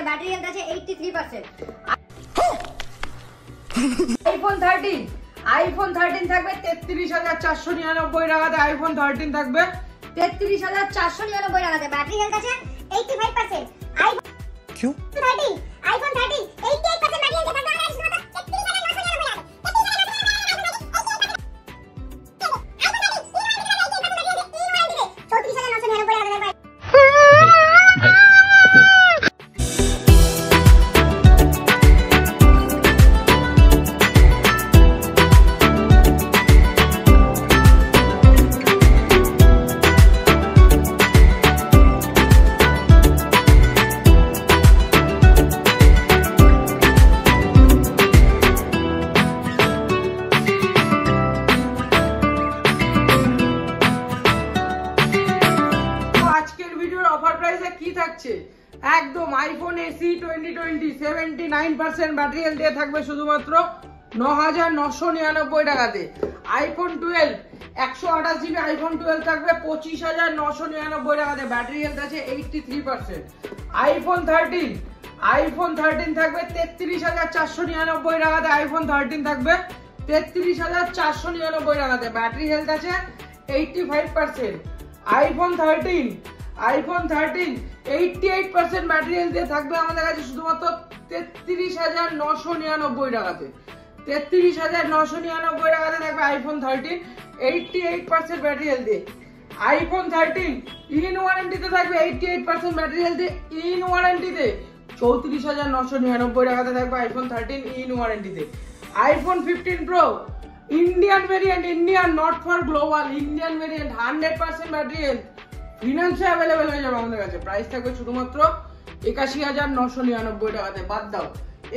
Battery health আছে 83%। IPhone 13 থাকবে 33,499 টাকাতে। আইফোন 13 থাকবে 33,499 টাকাতে, ব্যাটারি হেলথ আছে 85%। क्यों? আইফোন 13 88% ব্যাটারি হেলথ থাকবে। একদম আইফোন এসি 2020 79% ব্যাটারি হেলথ দিয়ে থাকবে শুধুমাত্র 9,999 টাকাতে। আইফোন 12 128 জিবি আইফোন 12 থাকবে 25,999 টাকাতে, ব্যাটারি হেলথ আছে 83%। আইফোন 13 থাকবে 33,499 টাকাতে। আইফোন 13 থাকবে 33,499 টাকাতে, ব্যাটারি হেলথ আছে 85%। আইফোন 13 88% ব্যাটারি হেলথ দিয়ে থাকবে আমাদের কাছে শুধুমাত্র 33,999 টাকাতে। 33,999 টাকাতে থাকবে আইফোন 13 88% ব্যাটারি হেলথ দিয়ে। আইফোন 13 ইন ওয়ারেন্টিতে থাকবে 88% ব্যাটারি হেলথ দিয়ে ইন ওয়ারেন্টিতে 34,999 টাকাতে থাকবে আইফোন 13 ইন ওয়ারেন্টিতে। IPhone 15 pro Indian variant, Indian not for global, Indian variant 100% battery health ফিনান্সে অ্যাভেলেবেল হয়ে যাবে আমাদের কাছে। প্রাইস থাকবে শুধুমাত্র 81,999 টাকাতে। বাদ দাও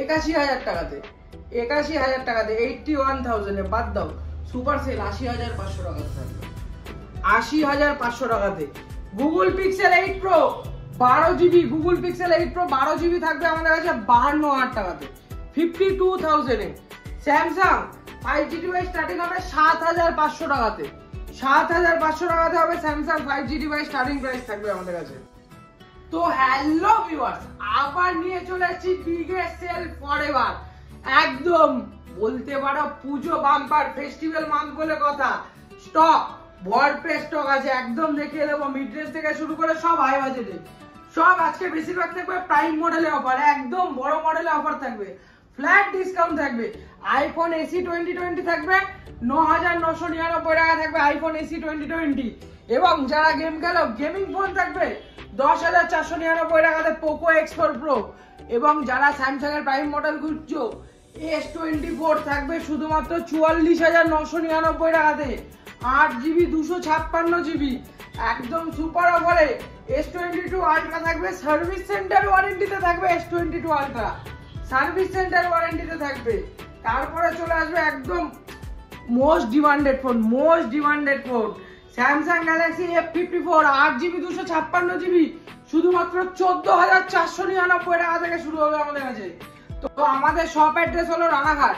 81,000 টাকাতে, 81,000 টাকাতে, 81,000 বাদ দাও। সুপার সেল 80,500 টাকাতে থাকবে, 80,500 টাকাতে। Google pixel 8 pro 12 GB, Google pixel 8 pro 12 GB থাকবে আমাদের কাছে 52,000 টাকাতে, 52,000 এ। স্যামসাং 5G ডিভাইস স্টার্টিং হবে 7,500 টাকাতে, 7,500 টাকাতে হবে Samsung 5G device starting price থাকবে আমাদের কাছে। তো হ্যালো ভিউয়ার্স, আবার নিয়ে চলে এসেছি বিগেস্ট সেল ফরএভার। একদম বলতে পারো পুজো বাম্পার, ফেস্টিভ্যাল মান্থ বলে কথা। স্টক ভরপের স্টক আছে, একদম দেখিয়ে দেবো। মিড রেঞ্জ থেকে শুরু করে সব হাই বাজেটে, সব আজকে বেশিরভাগ থাকবে প্রাইম মডেলে অফার, একদম বড় মডেলে অফার থাকবে, ফ্ল্যাট ডিসকাউন্ট থাকবে। আইফোন এসি 2020 থাকবে 9,999 টাকা থাকবে আইফোন এসি 2020। এবং যারা গেম খেলো গেমিং ফোন থাকবে 10,499 টাকাতে পোকো X4 প্রো। এবং যারা স্যামসাং এর প্রাইম মডেল খুঁজছো S24 থাকবে শুধুমাত্র 44,999 টাকাতে, 8 জিবি 256 জিবি একদম সুপার অফারে। S22 আলট্রা থাকবে সার্ভিস সেন্টার ওয়ারেন্টিতে থাকবে, S22 আলট্রা সার্ভিস সেন্টার ওয়ারেন্টিতে থাকবে। তারপরে চলে আসবে একদম most demanded phone Samsung Galaxy F54 8 GB 256 GB শুধুমাত্র 14,499 টাকা থেকে শুরু হবে আমাদের কাছে। তো আমাদের শপ অ্যাড্রেস হলো রানাঘাট,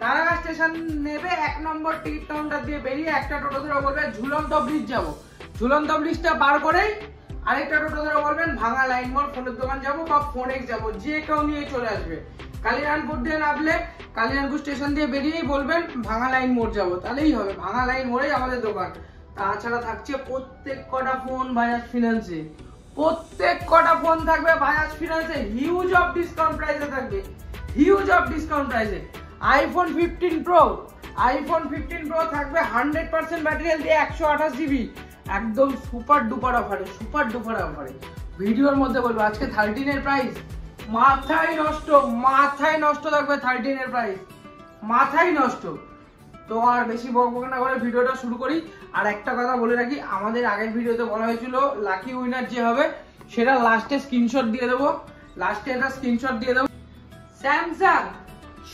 রানাঘাট স্টেশন নেবে 1 নম্বর টিকিট কাউন্টার দিয়ে বেরিয়ে একটা টোটো ধরে বলবে ঝুলন্ত ব্রিজ যাবো, ঝুলন্ত ব্রিজটা পার করেই আরেকটা টোটো ধরে বলবেন ভাঙা লাইন মোড় ফোনের দোকান যাবো বা ফোনেক্স যাবো, যে কেউ নিয়ে চলে আসবে। কালিয়ানপুর দিয়ে নামলে কালিয়ানপুর স্টেশন দিয়ে বেরিয়েই বলবেন ভাঙা লাইন মোড় যাবো, তাহলেই হবে। ভাঙা লাইন মোড়েই আমাদের দোকান। তাছাড়া থাকছে প্রত্যেক কটা ফোন বাজাজ ফিনান্সে, প্রত্যেক কটা ফোন থাকবে বাজাজ ফিনান্সে হিউজ অফ ডিসকাউন্ট প্রাইসে থাকবে, হিউজ অফ ডিসকাউন্ট প্রাইসে। আইফোন 15 প্রো থাকবে 100% ব্যাটারি হেলথ দিয়ে 128 জিবি একদম সুপার ডুপার অফারে। ভিডিওর মধ্যে বলবো আজকে 13 এর প্রাইস মাথায় নষ্ট থাকবে। 13 এর প্রাইস মাথায় নষ্ট। তো আর বেশি বকবক না করে ভিডিওটা শুরু করি। আর একটা কথা বলে রাখি, আমাদের আগের ভিডিওতে বলা হয়েছিল লাকি উইনার যে হবে সেটা লাস্টে স্ক্রিনশট দিয়ে দেবো, স্যামসাং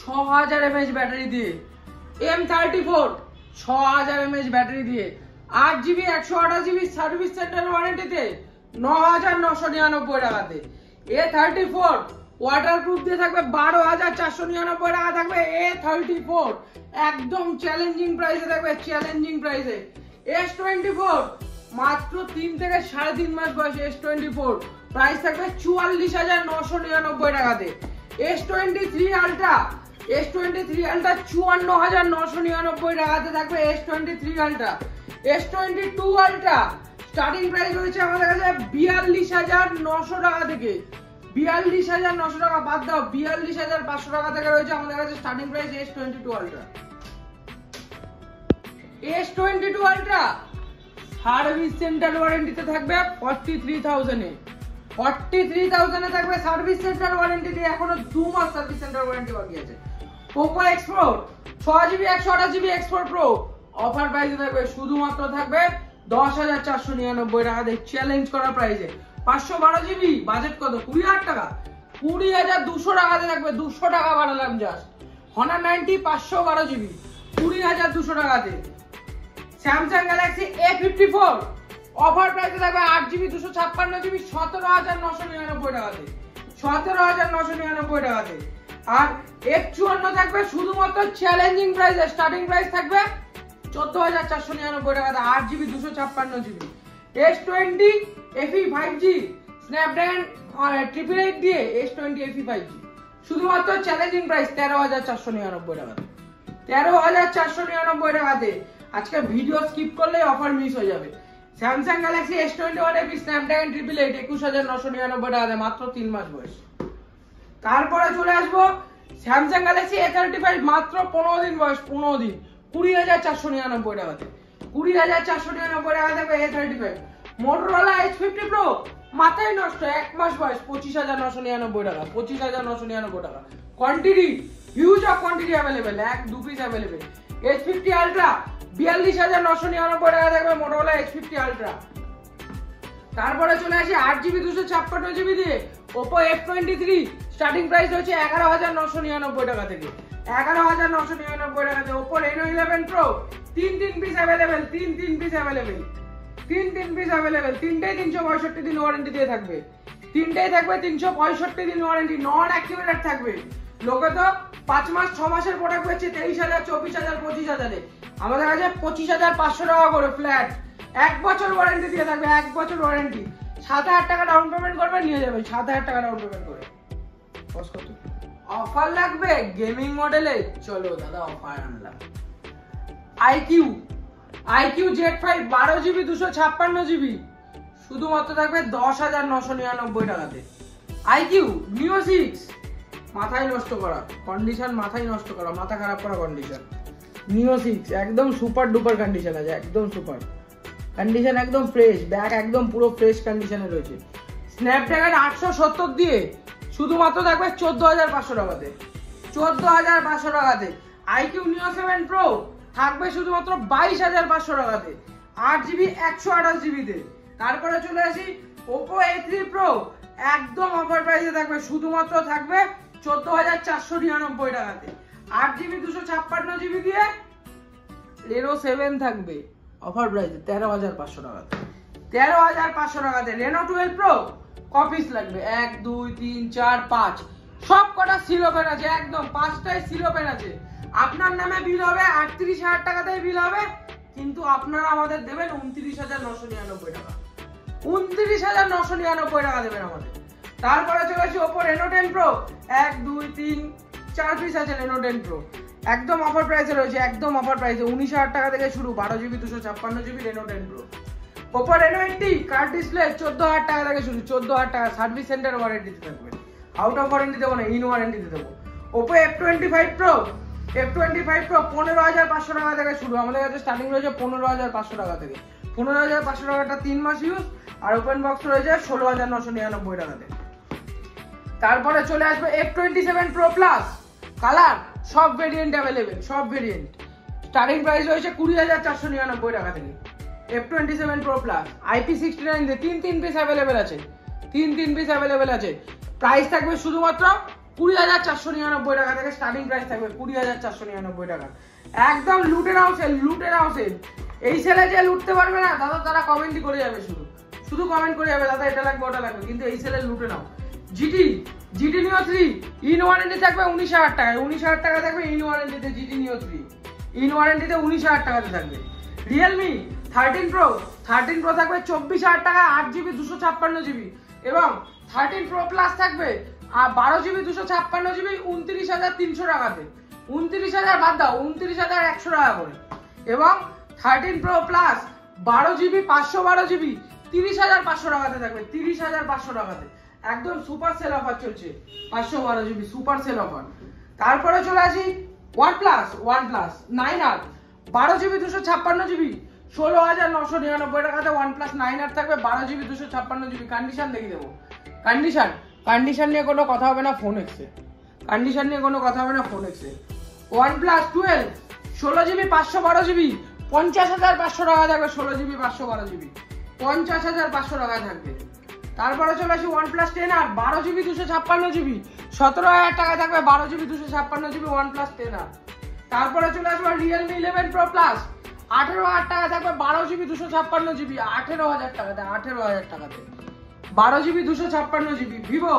6000 mAh ব্যাটারি দিয়ে, M34 6000 mAh ব্যাটারি দিয়ে, 8 জিবি 128 জিবি সার্ভিস সেন্টার ওয়ারেন্টিতে 9,999 টাকাতে। A34 ওয়াটারপ্রুফ দিয়ে থাকবে 12,499 টাকা থাকবে A34, একদম চ্যালেঞ্জিং প্রাইসে থাকবে, চ্যালেঞ্জিং প্রাইসে। S24 মাত্র 3 থেকে 3.5 মাস বয়স, S24 প্রাইস থাকবে 44,999 টাকাতে। S23 আলট্রা, S23 আলট্রা 54,999 টাকাতে থাকবে S23 ultra. S22 ultra starting price রয়েছে আমাদের কাছে 42,900 টাকা থেকে, 42,900 টাকা বাদ দাও, 42,500 টাকা থেকে রয়েছে আমাদের কাছে starting price S22 ultra. S22 ultra service centre ওয়ারেন্টিতে থাকবে 43,000 এ, 43,000 এ থাকবে সার্ভিস সেন্টার ওয়ারেন্টি দিয়ে, এখনো 2 মাস সার্ভিস সেন্টার ওয়ারেন্টি বাকি আছে। Poco X4 6GB 128GB X4 Pro offer প্রাইসে থাকবে, শুধুমাত্র থাকবে 10,499 টাকা দিয়ে, চ্যালেঞ্জ করা প্রাইসে। 512GB বাজেট কত? 20,000 টাকা, 20,200 টাকাতে থাকবে, 200 টাকা বাড়ালাম জাস্ট। Honor 90 512GB 20,200 টাকাতে। Samsung Galaxy A54 অফার প্রাইসে থাকবে 8GB 256GB 17,999 টাকাতে, 17,999 টাকাতে। আর F54 থাকবে শুধুমাত্র চ্যালেঞ্জিং প্রাইসে, স্টার্টিং প্রাইস থাকবে 14,499 টাকাতে, 8GB 256GB। S20 FE 5G Snapdragon 888 দিয়ে S20 FE 5G শুধুমাত্র চ্যালেঞ্জিং প্রাইস 13,499 টাকাতে, 13,499 টাকাতে। আজকে ভিডিও স্কিপ করলে অফার মিস হয়ে যাবে। Samsung Galaxy S21 FE Snapdragon 888 21,999 টাকাতে, মাত্র 3 মাস বয়স। তারপরে চলে আসবো Samsung Galaxy A35 মাত্র 15 দিন বয়স, 15 দিন 20,499 টাকাতে, 20,499 টাকা থাকবে A35। Motorola H50 Pro মাথায় নষ্ট 1 মাস বয়স, 25,999 টাকা, 25,999 টাকা। Quantity huge of quantity available, 1-2 piece available. H50 Ultra 42,999 টাকা থাকবে Motorola H50 Ultra। তারপরে চলে আসি 8GB 256GB দিয়ে Oppo F23 স্টার্টিং প্রাইস হচ্ছে 11,999 টাকা থেকে, 11,999 টাকা থেকে। Oppo Reno 11 Pro 3 piece available, 3 piece available, 3 piece available. তিনটেই 365 দিন ওয়ারেন্টি দিয়ে থাকবে, তিনটেই থাকবে 365 দিন ওয়ারেন্টি, নন অ্যাক্টিভেটেড থাকবে। লোকে তো 5 মাস 6 মাসের প্রোডাক্ট বেচছে 23,000 24,000 25,000 এ, আমাদের কাছে 25,500 টাকা করে ফ্ল্যাট 1 বছর ওয়ারেন্টি দিয়ে থাকবে, 1 বছর ওয়ারেন্টি। 7,000 টাকা ডাউন পেমেন্ট করবে, নিয়ে যাবে 7,000 টাকা ডাউন পেমেন্ট করে। অফার লাগবে গেমিং মডেলে, চলো দাদা অফার আনলাম। IQ Z5 12GB 256GB শুধুমাত্র থাকবে 10,999 টাকাতে। IQ Neo 6 মাথায় নষ্ট করা কন্ডিশন, মাথায় নষ্ট করা, মাথা খারাপ করা কন্ডিশন। Neo 6 একদম সুপার ডুপার কন্ডিশন আছে, একদম সুপার কন্ডিশন, একদম ফ্রেশ, ব্যাগ একদম পুরো ফ্রেশ কন্ডিশনে রয়েছে। স্ন্যাপড্রাগন 870 দিয়ে শুধুমাত্র থাকবে 14,500 টাকাতে, 14,500 টাকাতে। IQ Neo 7 Pro থাকবে শুধুমাত্র 22,500 টাকাতে, 8GB 128GB তে। তারপরে চলে আসি Oppo A3 Pro, একদম অফার প্রাইসে থাকবে, শুধুমাত্র থাকবে 14,499 টাকাতে, 8GB 256GB দিয়ে। Reno 7 থাকবে অফার প্রাইসে 13,500 টাকাতে, 13,500 টাকাতে। Reno 12 Pro কপিস লাগবে 1 2 3 4 5 সব কটা সিলো পেন আছে, একদম 5টাই সিলো পেন আছে। আপনার নামে বিল হবে 38,000 টাকাতেই বিল হবে, কিন্তু আপনারা আমাদের দেবেন 29,999 টাকা, 29,999 টাকা দেবেন আমাদের। তারপরে চলে আসি Oppo Reno 10 Pro, 1 2 3 4 পিস আছে Reno 10 Pro, একদম অফার প্রাইসে রয়েছে, একদম অফার প্রাইসে 19,000 টাকা থেকে শুরু, 12GB 256GB Reno 10 Pro। Oppo Reno 80 card display 14,000 টাকা থেকে শুরু, 14,000 টাকা, সার্ভিস সেন্টার ওয়ারেন্টিতে থাকবে, আউট অফ ওয়ারেন্টি দেবো না, ইন ওয়ারেন্টিতে দেবো। Oppo F25 Pro 15,500 টাকা থেকে শুরু, আমাদের কাছে স্টার্টিং রয়েছে 15,500 টাকা থেকে, 15,500 টাকাটা 3 মাস ইউজ, আর ওপেন বক্স রয়েছে 16,999 টাকাতে। তারপরে চলে আসবে F27 Pro Plus, কালার সব ভেরিয়েন্ট अवेलेबल, সব ভেরিয়েন্ট, স্টার্টিং প্রাইস রয়েছে 20,499 টাকা থেকে। F27 Pro Plus IP69 দিয়ে 3 পিস अवेलेबल আছে, 3 পিস अवेलेबल আছে। প্রাইস থাকবে শুধুমাত্র 20,499 টাকা থেকে, স্টার্টিং প্রাইস থাকবে 20,499 টাকা। একদম লুটে নাও সেল, লুটে নাও সেল। এই সেলে যে লুটতে পারবে না দাদা, তারা কমেন্টই করে যাবে, শুধু কমেন্ট করে যাবে দাদা এটা লাগবে ওটা লাগবে, কিন্তু এই সেলে লুটে নাও। জিটি নিও 3 ইন ওয়ারেন্টি থাকবে 19,000 টাকায়, 19,000 টাকা থাকবে ইন ওয়ারেন্টিতে জিটি নিও 3, ইন ওয়ারেন্টিতে 19,000 টাকাতে থাকবে। রিয়েলমি 13 প্রো থাকবে 24,000 টাকা, 8GB 256GB, এবং 13 প্রো প্লাস থাকবে 12GB 256GB 29,300 টাকাতে, 29,000 বাদ দাও, 29,100 টাকা করে। এবং 13 প্রো প্লাস 12GB 512GB 30,500 টাকাতে থাকবে, 30,500 টাকাতে। একদম সুপার সেল অফার চলছে, 512GB সুপার সেল অফার। তারপরে চলে আসি OnePlus 9R 12GB 256GB 16,999 টাকাতে OnePlus 9R থাকবে, 12GB 256GB। কন্ডিশন দেখিয়ে দেবো। কন্ডিশন নিয়ে কোনো কথা হবে না ফোন এক্সে, কন্ডিশন নিয়ে কোনো কথা হবে না ফোন এক্সে। OnePlus 12 16GB 512GB 50,500 টাকা থাকবে, 16GB 512GB 50,500 টাকা থাকবে। তারপরে চলে আসি OnePlus 10R 12GB 256GB 17,000 টাকা থাকবে, 12GB 256GB OnePlus 10R। তারপরে চলে আসবো Realme 11 Pro Plus 18,000 টাকা থাকবে, 12GB 256GB 18,000 টাকাতে, 18,000 টাকাতে 12GB 256GB। Vivo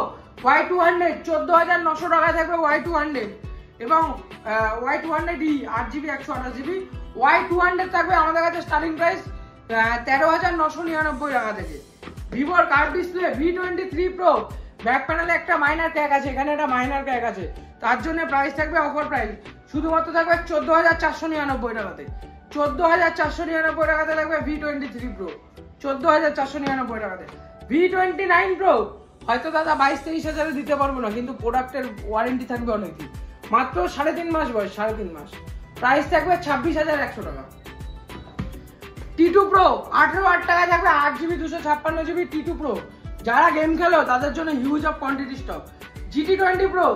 Y200 14,900 টাকা থাকবে, Y200, এবং Y200e 8GB 128GB Y200 থাকবে আমাদের কাছে স্টার্টিং প্রাইস 13,999 টাকা থেকে। ভিভোর curve display V23 Pro back প্যানেলে একটা মাইনার ক্র্যাক আছে, এখানে একটা মাইনার ক্র্যাক আছে, তার জন্য প্রাইস থাকবে অফার প্রাইস শুধুমাত্র থাকবে 14,499 টাকাতে, 14,499 টাকাতে থাকবে V23 Pro, 14,499 টাকাতে। V29 Pro হয়তো দাদা 22-23 হাজারে দিতে পারবো না, কিন্তু প্রোডাক্টের ওয়ারেন্টি থাকবে অনেকদিন, মাত্র 3.5 মাস বয়স, 3.5 মাস, প্রাইস থাকবে 26,100 টাকা। T2 Pro 18,000 টাকা থাকবে, 8GB 256GB T2 Pro। যারা গেম খেলো তাদের জন্য huge of quantity stock. GT20 Pro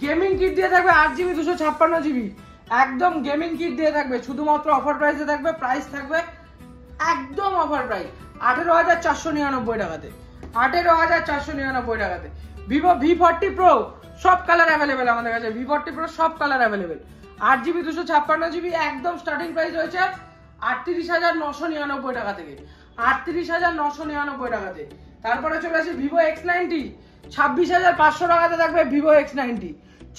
gaming kit দিয়ে থাকবে 8GB 256GB, একদম গেমিং কিট দিয়ে থাকবে, শুধুমাত্র অফার প্রাইসে থাকবে, প্রাইস থাকবে একদম অফার প্রাইস 18,499 টাকাতে, 18,499 টাকাতে। Vivo V40 Pro সব কালার অ্যাভেলেবেল আমাদের কাছে, V40 Pro সব কালার অ্যাভেলেবেল, 8GB 256GB, একদম স্টার্টিং প্রাইস হয়েছে 38,999 টাকা থেকে, 38,999 টাকাতে। তারপরে চলে আসি Vivo X90 26,500 টাকাতে থাকবে, Vivo X90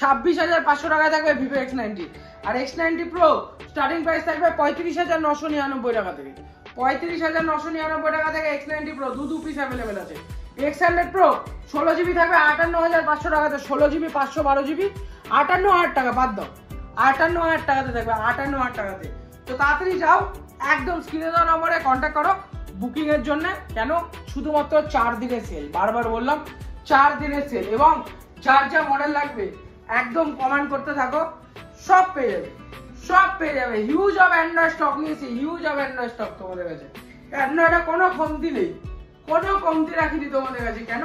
26,500 টাকা থাকবে Vivo X90। আর X90 Pro স্টার্টিং প্রাইস থাকবে 35,999 টাকা থেকে, 35,999 টাকা থেকে X90 Pro দু পিস অ্যাভেলেবেল আছে। X100 Pro 16GB থাকবে 58,500 টাকাতে, 16GB 512GB 58,000 টাকা বাদ দাও, 58,000 টাকাতে থাকবে, 58,000 টাকাতে। তো তাড়াতাড়ি যাও, একদম স্ক্রিনে দেওয়া নম্বরে কন্ট্যাক্ট করো বুকিং এর জন্য। কেন? শুধুমাত্র 4 দিনের সেল, বারবার বললাম 4 দিনের সেল, এবং যার যা মডেল লাগবে একদম কমেন্ট করতে থাকো, সব পেয়ে যাবে, সব পেয়ে যাবে। হিউজ অফ অ্যান্ড্রয়েড স্টক নিয়েছি, হিউজ অফ অ্যান্ড্রয়েড স্টক তোমাদের কাছে। অ্যান্ড্রয়েডে কোনো কমতি নেই, কোনো কমতি রাখিনি তোমাদের কাছে। কেন?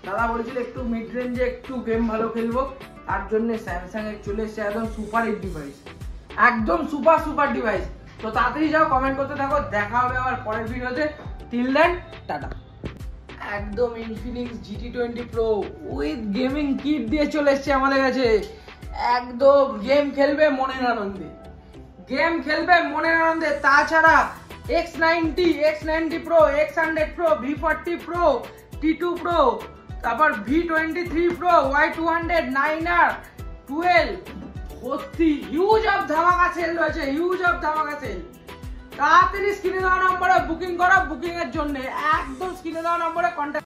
দাদা বলছিল একটু মিড রেঞ্জে একটু গেম ভালো খেলবো, তার জন্য স্যামসাং এর চলে এসেছে একদম সুপার হিট ডিভাইস, একদম সুপার ডিভাইস। তো তাড়াতাড়ি যাও, কমেন্ট করতে থাকো, দেখা হবে আবার পরের ভিডিওতে। Till then tata. একদম Infinix GT20 Pro with gaming kit দিয়ে চলে এসেছে আমাদের কাছে, একদম গেম খেলবে মনের আনন্দে, গেম খেলবে মনের আনন্দে। তাছাড়া X90 Pro, X100 Pro, V40 Pro, T2 Pro, তারপর V23 Pro, Y200, 9R 12 ভর্তি হিউজ অফ ধামাকা সেল রয়েছে, হিউজ অফ ধামাকা সেল। তাড়াতাড়ি স্ক্রিনে দেওয়া নম্বরে বুকিং করো, বুকিং এর জন্য একদম স্ক্রিনে দেওয়া নম্বরে কন্ট্যাক্ট